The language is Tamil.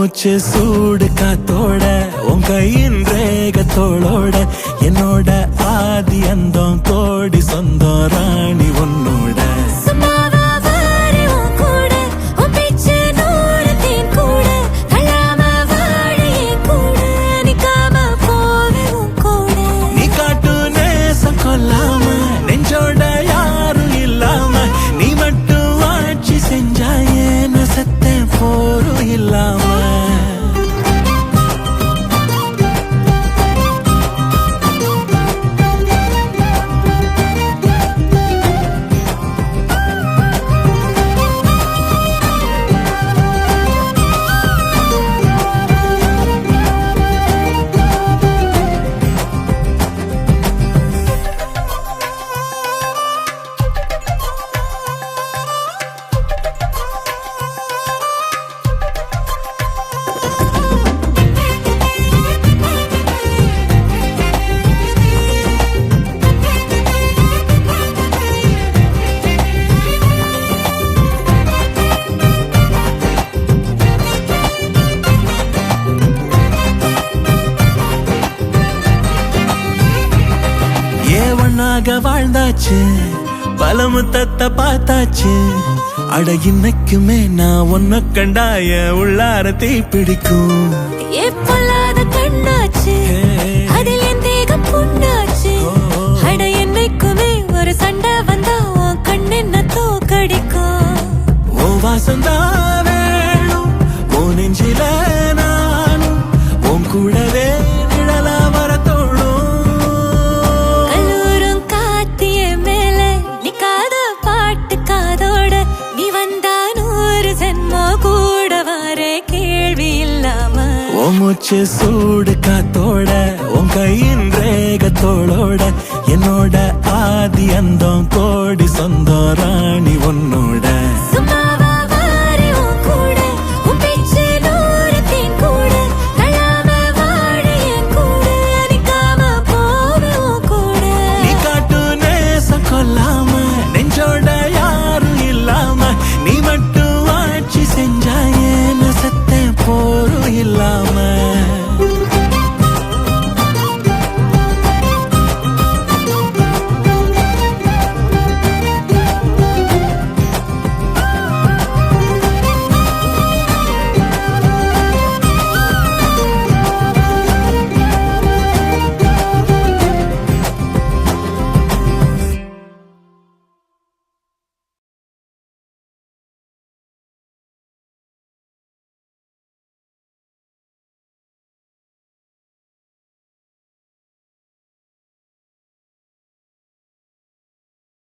மூச்சு சூடு காத்தோட உன் கையின் ரேகத்தோளோட என்னோட ஆதி அந்தம் கோடி சொந்தம் ராணி உன்னோட நீ காட்டு நேசம் கொல்லாம நெஞ்சோட யாரும் இல்லாம நீ மட்டும் ஆட்சி செஞ்சாயே நசத்த போரும் இல்லாம வாழ்ந்தாச்சு பல முத்தத்தை பார்த்தாச்சு அட இன்னைக்குமே நான் உன்ன கண்டாய உள்ளார தீ பிடிக்கும் கண்ணாச்சு அதில் என் தேகம் புண்ணாச்சு அட என்னைக்குமே ஒரு சண்டை வந்தா உன் கண்ணு என்ன தோக்கடிக்கும் ஓ வாசந்தா வேணும் ஓ நெஞ்சில நானும் உன் கூடவே நிழலா வரத்தோடும் மூச்சு சூடு காத்தோட உன் கையின் ரேகத்தோளோட என்னோட ஆதி அந்தம் கோடி சொந்தம்